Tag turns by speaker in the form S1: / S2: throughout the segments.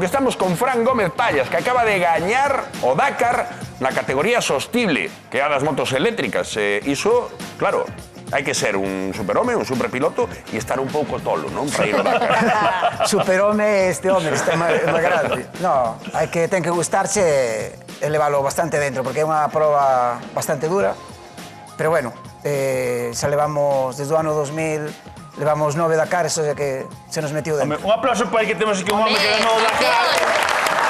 S1: porque estamos con Fran Gómez Pallas, que acaba de gañar o Dakar na categoría sostible, que é a das motos eléctricas. Iso, claro, hai que ser un superhome, un superpiloto e estar un pouco tolo, non? Para ir ao Dakar.
S2: Superhome este home, este máis grande. No, ten que gustarse e leválo bastante dentro, porque é unha proba bastante dura. Pero bueno, xa levamos desde o ano 2000, levamos 9 Dakar, eso é que se nos metió dentro.
S3: Un aplauso para el que temos aquí un home que ganou o Dakar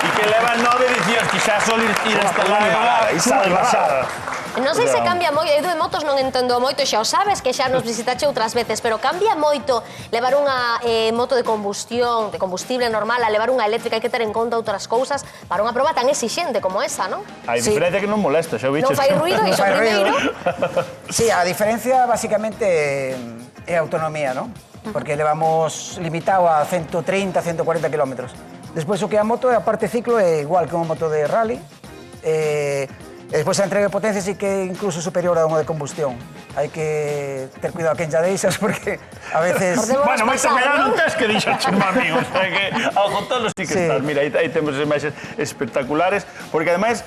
S3: e que leva 9 edicións, que xa sol ir hasta lá e salvasada.
S4: Non sei se cambia moito, eu de motos non entendo moito, xa o sabes que xa nos visitache outras veces, pero cambia moito levar unha moto de combustión, de combustible normal, a levar unha eléctrica, hai que ter en conta outras cousas para unha proba tan exixente como esa, non?
S3: Hai diferencia que non molesta, xa o biches.
S4: Non fai ruido, iso primeiro.
S2: Sí, a diferencia basicamente é a autonomía, non? Porque levamos limitado a 130, 140 kilómetros. Despois o que é a moto é a parte ciclo é igual que unha moto de rally. E despois a entrega de potencia sí que é incluso superior a unha de combustión. Hai que ter cuidado a quen xa deixas porque a veces...
S3: Bueno, máis a medar non tes que deixache un amigo, o sea que ao tolo sí que estás. Mira, aí temos imaxes espectaculares, porque ademais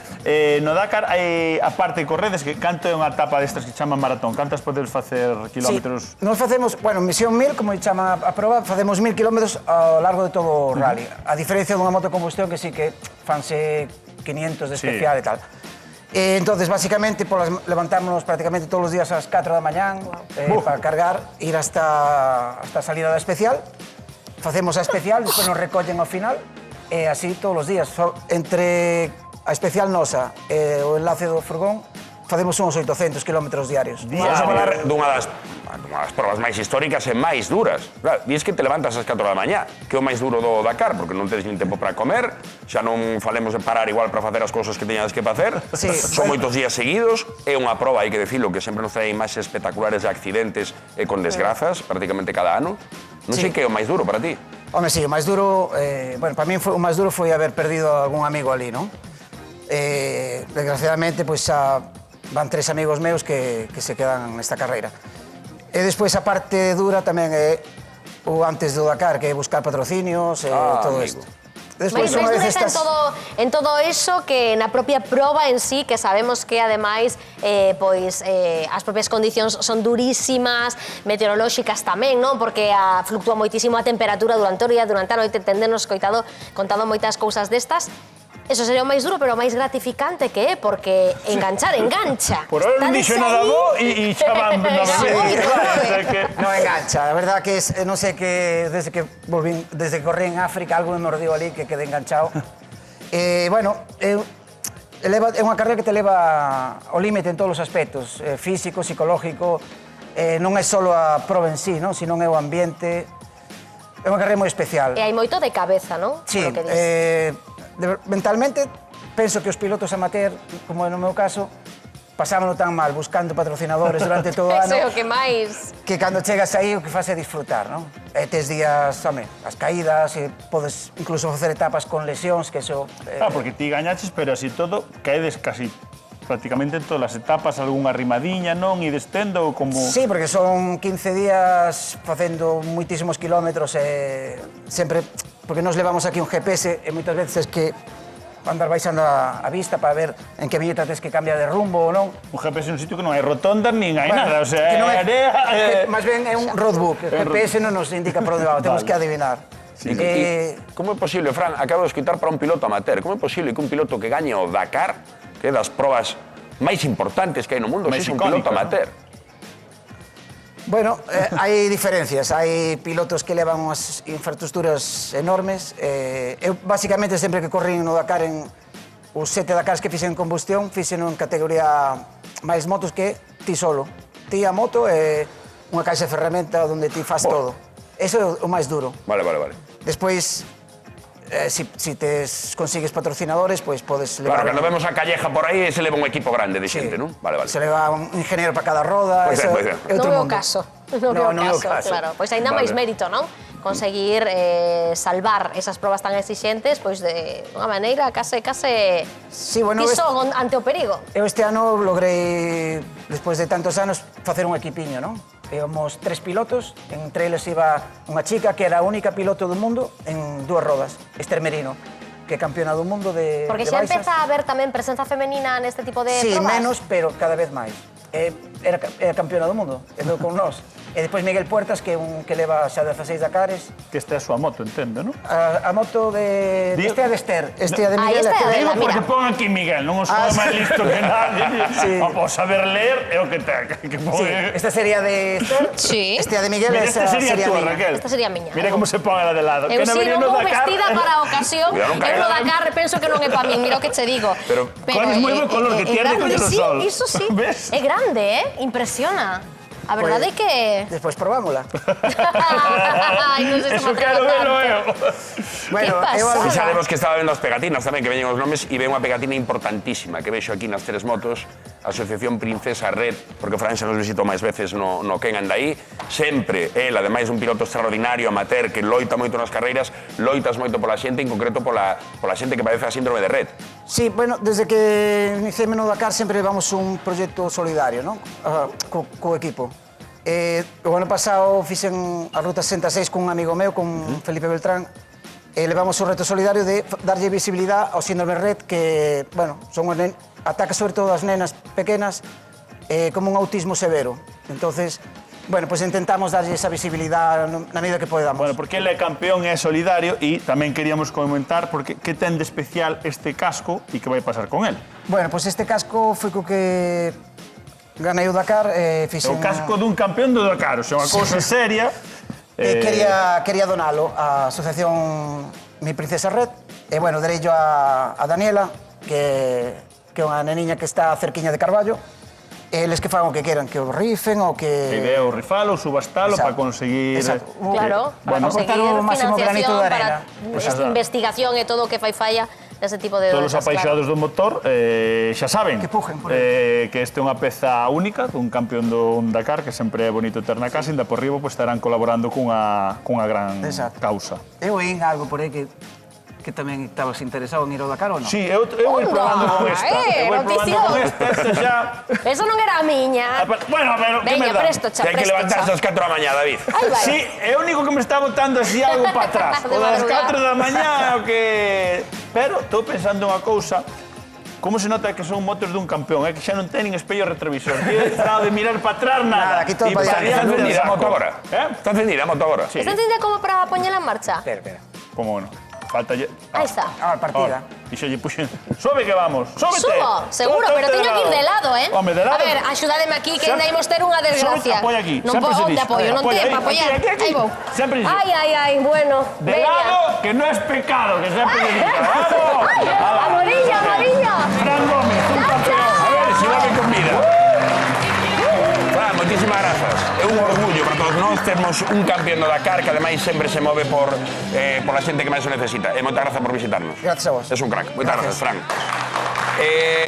S3: no Dakar hai a parte de corredes que canto é unha etapa destas que chaman maratón, cantas podes facer kilómetros?
S2: Sí, nos facemos, bueno, misión 1000, como chama a proba, facemos 1000 kilómetros ao largo de todo o rally. A diferencia dunha moto de combustión que sí que fanse 500 de especial e tal. Entonces, básicamente, levantámonos prácticamente todos os días ás 4 da mañán para cargar, ir hasta a salida da especial. Facemos a especial, despois nos recollen ao final, e así todos os días. Entre a especial nosa e o enlace do furgón, facemos uns 800 kilómetros diarios.
S1: Vamos a falar dunha das probas máis históricas e máis duras. Claro, diz que te levantas ás 4 da mañá, que é o máis duro do Dakar, porque non tedes nin tempo para comer, xa non falemos de parar igual para facer as cousas que teñades que facer.
S2: Sí,
S1: son moitos días seguidos, é unha proba, hai que decirlo, que sempre nos trae imaxes espectaculares de accidentes e con desgrazas, prácticamente cada ano. Non sei que é o máis duro para ti.
S2: Home, sí, o máis duro, bueno, para mí o máis duro foi haber perdido algún amigo ali, non? Desgraciadamente, pois xa van 3 amigos meus que se quedan nesta carreira. E despois a parte dura tamén é o antes do Dakar, que é buscar patrocinios e todo isto.
S4: Despois máis dura está en todo eso que na propia proba en sí, que sabemos que ademais pois as propias condicións son durísimas, meteorolóxicas tamén, non? Porque fluctúa moitísimo a temperatura durante o día, durante a noite, tendenos contado moitas cousas destas. Eso sería o máis duro, pero o máis gratificante que é, porque enganchar engancha.
S3: Por ahora non dixo nada bo e xa van
S2: non engancha, a verdad que non sei que desde que corrí en África algo me mordiu ali que quedé enganchado. Bueno, é unha carreira que te leva ao límite en todos os aspectos, físico, psicológico, non é só a proba en sí, sino é o ambiente. É unha carreira moi especial.
S4: E hai moito de cabeza, non?
S2: Sí, mentalmente penso que os pilotos amateur, como no meu caso, pasámonos tan mal buscando patrocinadores durante todo o ano.
S4: Eso é o que máis...
S2: Que cando chegas aí o que faz é disfrutar, non? E tes días, as caídas, e podes incluso facer etapas con lesións, que eso...
S3: Porque ti gañaches, pero así todo, caedes casi prácticamente en todas as etapas, algunha rimadiña, non? E destendo como...
S2: Sí, porque son 15 días facendo moitísimos kilómetros e sempre... Porque nos levamos aquí un GPS e moitas veces que andar baixando a vista para ver en que viñeta tens que cambiar de rumbo ou non.
S3: Un GPS é un sitio que non hai rotondas nin hai nada, o sea, é area...
S2: Más ben é un roadbook, o GPS non nos indica por onde vamos, temos que adivinar.
S1: Como é posible, Fran, acabo de escutar para un piloto amateur, como é posible que un piloto que gañe o Dakar, que é das probas máis importantes que hai no mundo, sexa un piloto amateur?
S2: Bueno, hai diferencias, hai pilotos que levan unhas infraestructuras enormes. Eu, basicamente, sempre que corrín no Dakar, en os 7 Dakars que fixen en combustión, fixen en categoría máis motos que ti solo. Ti a moto e unha caixa de ferramenta onde ti faz todo. Eso é o máis duro.
S1: Vale.
S2: Despois, si consigues patrocinadores, pois podes levar...
S1: Claro, cando vemos a Calleja por aí, se leva un equipo grande de xente, non? Vale.
S2: Se leva un ingeniero para cada roda,
S1: Pois é.
S4: Non é o caso, claro. Pois ainda máis mérito, non? Conseguir salvar esas probas tan exixentes, pois de unha maneira case tiso ante o perigo.
S2: Eu este ano logrei, despois de tantos anos, facer un equipiño, non? Íbamos 3 pilotos, entre eles iba unha chica que era a única piloto do mundo en 2 rodas, Esther Merino. que é campeona do mundo de
S4: Porque xa
S2: baixas.
S4: empeza a haber tamén presenza femenina neste tipo de
S2: Sí,
S4: probas.
S2: menos, pero cada vez máis. Era campeona do mundo, quedou con nós. E despois Miguel Puertas, que é un que leva xa 16 Dakares.
S3: Que esta é a súa moto, entendo, non?
S2: A moto de... Este é de Esther, este é de Miguel.
S4: este é de
S3: Digo
S4: Mira.
S3: porque pon aquí Miguel, non os
S2: Ah,
S3: foi máis
S2: sí.
S3: listo que nadie.
S2: Sí.
S3: O saber ler é o que ten. Que pon...
S2: Sí, esta sería de Esther.
S4: Sí.
S2: Este é de Miguel,
S3: Mira,
S2: esa
S3: esta sería tú,
S2: miña.
S3: Raquel.
S4: Esta sería miña.
S3: Mira como se pon ela de lado.
S4: Eu
S3: Que
S4: si non
S3: no
S4: vou
S3: Dakar.
S4: vestida para a ocasión,
S1: Cuidado, non
S4: eu
S1: caerá.
S4: no Dakar penso que non é para min, mira o que che digo.
S1: Pero
S3: Coles moi bo color que tiene, colle no
S4: sí,
S3: sol.
S4: iso sí.
S3: Ves?
S4: É grande, impresiona. A verdade é que...
S2: Despois probámola.
S4: Ai, non sei se
S3: Eso
S4: me
S3: quero
S4: atrevo
S3: velo
S4: tanto.
S3: eu.
S2: Bueno,
S4: pasada?
S2: eu
S1: E sabemos que estaba vendo as pegatinas tamén, que veñen os nomes, e ve unha pegatina importantísima que vexo aquí nas tres motos, a Asociación Princesa Red, porque Fran xa nos visitou máis veces no Ken anda aí, sempre, el, ademais un piloto extraordinario, amateur, que loita moito nas carreiras, loitas moito pola xente, en concreto pola xente que padece a síndrome de Red.
S2: Sí, bueno, desde que iniciei no Dakar sempre levamos un proxecto solidario, non? Co equipo. O ano pasado fixen a Ruta 66 con un amigo meu, con Felipe Beltrán, e levamos o reto solidario de darlle visibilidade ao síndrome Red, que, bueno, son ataca sobre todo as nenas pequenas como un autismo severo. Entonces, bueno, pues intentamos darlle esa visibilidade na medida que podamos.
S3: Bueno, porque ele é campeón e é solidario e tamén queríamos comentar porque que ten de especial este casco e que vai pasar con el.
S2: Bueno, pues este casco foi co que ganei o Dakar,
S3: É
S2: fixen...
S3: o casco dun campeón do Dakar, o sea, unha cousa seria.
S2: Quería donalo á asociación Mi Princesa Red. E, bueno, dereillo a Daniela, que é unha neniña que está cerquiña de Carballo. Eles que fagan o que queran, que o rifen ou que...
S3: A idea é o rifalo, o subastalo
S2: Exacto.
S3: para conseguir...
S2: Exacto.
S4: Claro, para
S2: Bueno,
S4: conseguir
S2: aportar o máximo granito
S4: financiación,
S2: de
S4: para
S2: arena.
S3: Pues
S4: esta
S3: nada.
S4: investigación e todo o que fai falla dese tipo de
S3: Todos os
S4: doenças,
S3: apaixonados do motor xa saben
S2: Que pujen por aí.
S3: que este é unha peza única dun campeón do Dakar que sempre é bonito ter na casa e ainda por riba pues, estarán colaborando cunha gran
S2: Exacto.
S3: causa.
S2: Eu oín algo por aí que tamén estabas interesado en ir ao Dakar ou non?
S3: Sí, eu vou
S4: Onda,
S3: probando con esta. Eu vou probando
S4: notición.
S3: con esta xa...
S4: Eso non era a miña.
S3: Bueno, pero que me
S4: Veña,
S3: dá?
S4: presto, cha,
S1: Que hai que
S4: presto,
S1: levantarse
S4: cha.
S1: ás 4 da mañá, David.
S4: Ai, vai.
S3: Sí, é o único que me está botando así algo para atrás.
S4: De
S3: O das
S4: madrugada.
S3: 4 da mañá o que... Pero estou pensando unha cousa. Como se nota que son motos dun campeón, que xa non teñen espello retrovisor. Que é de mirar para atrás nada.
S2: Nada, aquí todo
S3: E
S2: para
S3: para
S2: allá.
S1: Está
S3: adiante
S1: encendida a
S3: saco.
S1: moto agora. Está encendida a moto agora.
S3: Sí.
S4: Está entendida como para poñela en marcha?
S2: Espera.
S3: Como non? Falta
S4: Aí está.
S2: Partida.
S3: E xa lle puxen. Sobe que vamos. Sóbete.
S4: Subo, seguro, pero teño que ir de lado, eh?
S3: Home, de lado.
S4: A ver, axúdame aquí que
S3: Sempre-
S4: ainda imos ter unha desgracia.
S3: Apoia aquí.
S4: Non
S3: Sempre se
S4: onde
S3: dixe.
S4: apoio, non
S3: Apoia
S4: ten
S3: aí,
S4: para apoiar.
S3: aquí.
S4: Aí vou.
S3: Sempre dixe.
S4: Ai, bueno.
S3: De lado, que no es pecado, que sempre se dice. ¡Vamos!
S4: Amarilla, amarilla.
S3: Fran Gómez, un campeón.
S1: A ver, se va con vida. Fran, moitísimas grazas. É un orgullo para todos nós termos un campeón do Dakar que ademais sempre se move por a xente que máis o necesita. E moitas grazas por visitarnos.
S2: Gracias a vos.
S1: Es un crack. Moitas grazas, Fran.